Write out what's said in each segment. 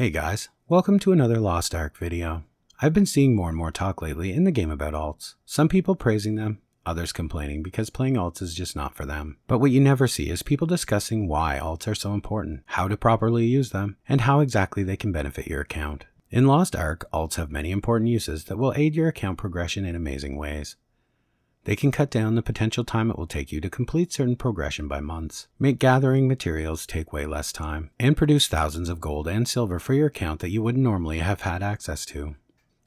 Hey guys, welcome to another Lost Ark video. I've been seeing more and more talk lately in the game about alts. Some people praising them, others complaining because playing alts is just not for them. But what you never see is people discussing why alts are so important, how to properly use them, and how exactly they can benefit your account. In Lost Ark, alts have many important uses that will aid your account progression in amazing ways. They can cut down the potential time it will take you to complete certain progression by months, make gathering materials take way less time, and produce thousands of gold and silver for your account that you wouldn't normally have had access to.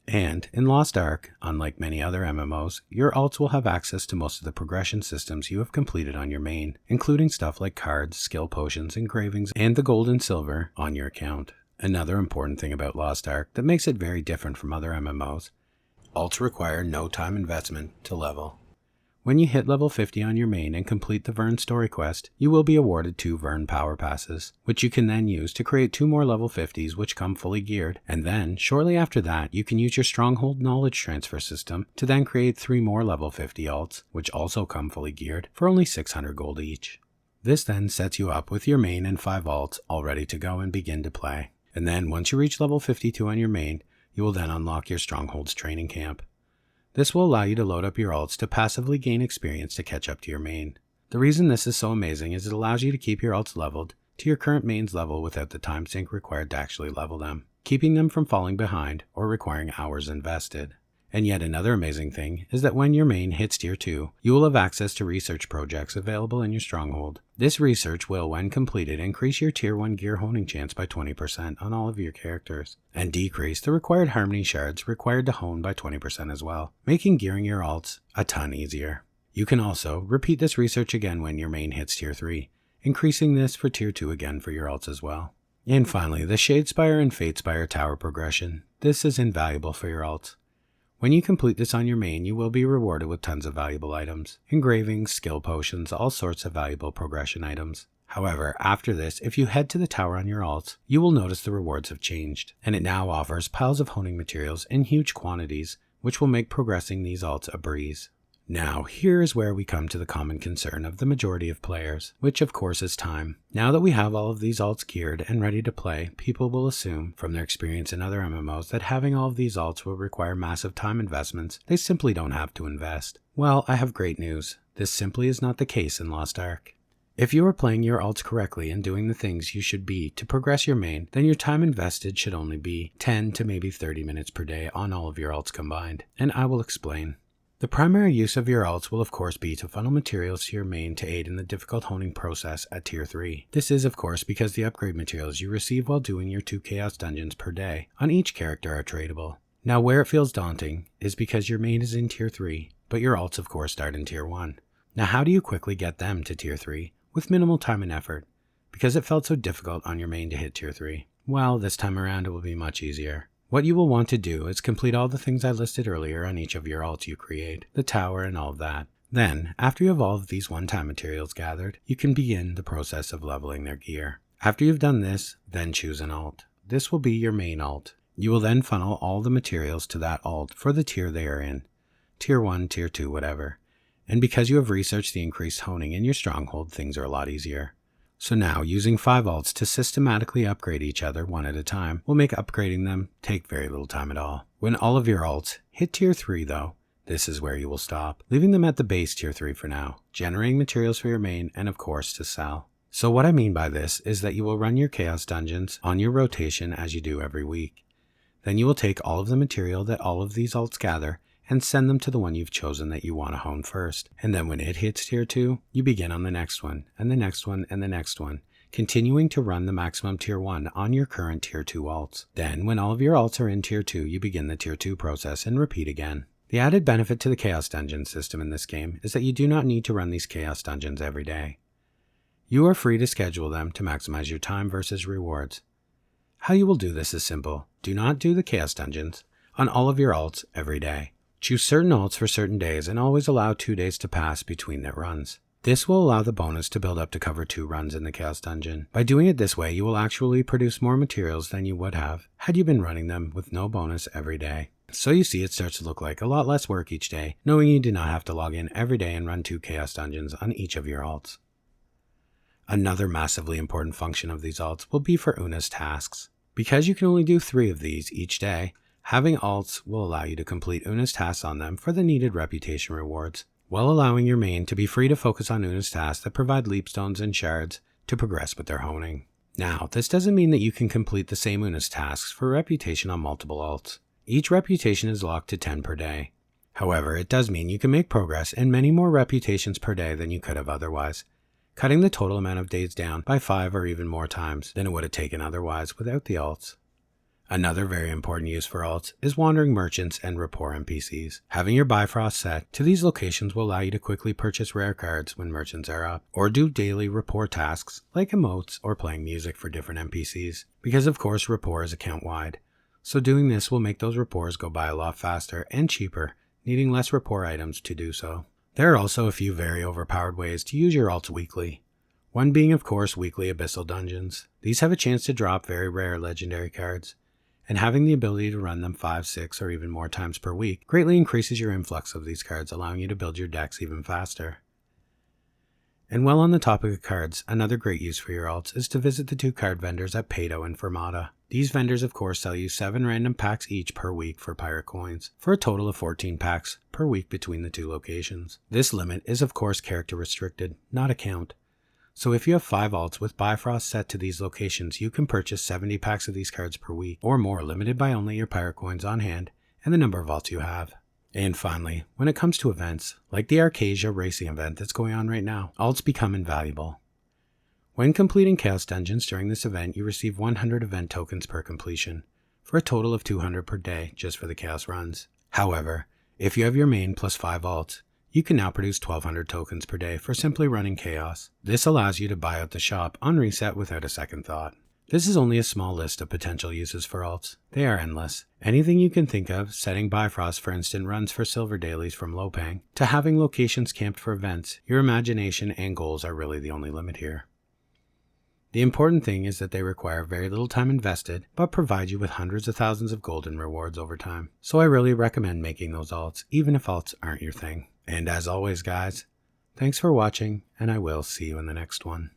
And in Lost Ark, unlike many other MMOs, your alts will have access to most of the progression systems you have completed on your main, including stuff like cards, skill potions, engravings, and the gold and silver on your account. Another important thing about Lost Ark that makes it very different from other MMOs, alts require no time investment to level. When you hit level 50 on your main and complete the Vern story quest, you will be awarded 2 Vern power passes, which you can then use to create 2 more level 50s which come fully geared, and then, shortly after that, you can use your Stronghold knowledge transfer system to then create 3 more level 50 alts, which also come fully geared, for only 600 gold each. This then sets you up with your main and 5 alts all ready to go and begin to play. And then, once you reach level 52 on your main, you will then unlock your Strongholds training camp. This will allow you to load up your alts to passively gain experience to catch up to your main. The reason this is so amazing is it allows you to keep your alts leveled to your current main's level without the time sink required to actually level them, keeping them from falling behind or requiring hours invested. And yet another amazing thing is that when your main hits tier 2, you will have access to research projects available in your stronghold. This research will, when completed, increase your tier 1 gear honing chance by 20% on all of your characters, and decrease the required harmony shards required to hone by 20% as well, making gearing your alts a ton easier. You can also repeat this research again when your main hits tier 3, increasing this for tier 2 again for your alts as well. And finally, the Shadespire and Fatespire tower progression. This is invaluable for your alts. When you complete this on your main, you will be rewarded with tons of valuable items, engravings, skill potions, all sorts of valuable progression items. However, after this, if you head to the tower on your alts, you will notice the rewards have changed, and it now offers piles of honing materials in huge quantities, which will make progressing these alts a breeze. Now, here is where we come to the common concern of the majority of players, which of course is time. Now that we have all of these alts geared and ready to play, people will assume, from their experience in other MMOs, that having all of these alts will require massive time investments they simply don't have to invest. Well, I have great news. This simply is not the case in Lost Ark. If you are playing your alts correctly and doing the things you should be to progress your main, then your time invested should only be 10 to maybe 30 minutes per day on all of your alts combined, and I will explain. The primary use of your alts will of course be to funnel materials to your main to aid in the difficult honing process at tier 3. This is of course because the upgrade materials you receive while doing your 2 chaos dungeons per day on each character are tradable. Now where it feels daunting is because your main is in tier 3, but your alts of course start in tier 1. Now how do you quickly get them to tier 3 with minimal time and effort? Because it felt so difficult on your main to hit tier 3. Well, this time around it will be much easier. What you will want to do is complete all the things I listed earlier on each of your alts you create, the tower and all of that. Then, after you have all of these one-time materials gathered, you can begin the process of leveling their gear. After you've done this, then choose an alt. This will be your main alt. You will then funnel all the materials to that alt for the tier they are in. Tier 1, tier 2, whatever. And because you have researched the increased honing in your stronghold, things are a lot easier. So now, using 5 alts to systematically upgrade each other one at a time will make upgrading them take very little time at all. When all of your alts hit tier 3 though, this is where you will stop, leaving them at the base tier 3 for now, generating materials for your main and of course to sell. So what I mean by this is that you will run your chaos dungeons on your rotation as you do every week. Then you will take all of the material that all of these alts gather and send them to the one you've chosen that you want to hone first. And then when it hits tier 2, you begin on the next one, and the next one, and the next one, continuing to run the maximum tier 1 on your current tier 2 alts. Then when all of your alts are in tier 2, you begin the tier 2 process and repeat again. The added benefit to the Chaos Dungeon system in this game is that you do not need to run these Chaos Dungeons every day. You are free to schedule them to maximize your time versus rewards. How you will do this is simple. Do not do the Chaos Dungeons on all of your alts every day. Choose certain alts for certain days and always allow 2 days to pass between their runs. This will allow the bonus to build up to cover 2 runs in the Chaos Dungeon. By doing it this way, you will actually produce more materials than you would have had you been running them with no bonus every day. So you see, it starts to look like a lot less work each day, knowing you do not have to log in every day and run 2 Chaos Dungeons on each of your alts. Another massively important function of these alts will be for Una's tasks. Because you can only do 3 of these each day, having alts will allow you to complete Una's tasks on them for the needed reputation rewards, while allowing your main to be free to focus on Una's tasks that provide leapstones and shards to progress with their honing. Now, this doesn't mean that you can complete the same Una's tasks for reputation on multiple alts. Each reputation is locked to 10 per day. However, it does mean you can make progress in many more reputations per day than you could have otherwise, cutting the total amount of days down by 5 or even more times than it would have taken otherwise without the alts. Another very important use for alts is wandering merchants and rapport NPCs. Having your Bifrost set to these locations will allow you to quickly purchase rare cards when merchants are up, or do daily rapport tasks like emotes or playing music for different NPCs, because of course rapport is account-wide, so doing this will make those rapports go by a lot faster and cheaper, needing less rapport items to do so. There are also a few very overpowered ways to use your alts weekly. One being of course weekly Abyssal Dungeons. These have a chance to drop very rare legendary cards, and having the ability to run them 5, 6, or even more times per week greatly increases your influx of these cards, allowing you to build your decks even faster. And while on the topic of cards, another great use for your alts is to visit the 2 card vendors at Pado and Fermata. These vendors of course sell you 7 random packs each per week for pirate coins, for a total of 14 packs per week between the 2 locations. This limit is of course character restricted, not account. So if you have 5 alts with Bifrost set to these locations, you can purchase 70 packs of these cards per week, or more, limited by only your pirate coins on hand and the number of alts you have. And finally, when it comes to events, like the Arcasia racing event that's going on right now, alts become invaluable. When completing Chaos Dungeons during this event, you receive 100 event tokens per completion, for a total of 200 per day just for the Chaos runs. However, if you have your main plus 5 alts, you can now produce 1200 tokens per day for simply running Chaos. This allows you to buy out the shop on reset without a second thought. This is only a small list of potential uses for alts. They are endless. Anything you can think of, setting Bifrost for instant runs for silver dailies from Lopang, to having locations camped for events, your imagination and goals are really the only limit here. The important thing is that they require very little time invested, but provide you with hundreds of thousands of golden rewards over time. So I really recommend making those alts, even if alts aren't your thing. And as always guys, thanks for watching, and I will see you in the next one.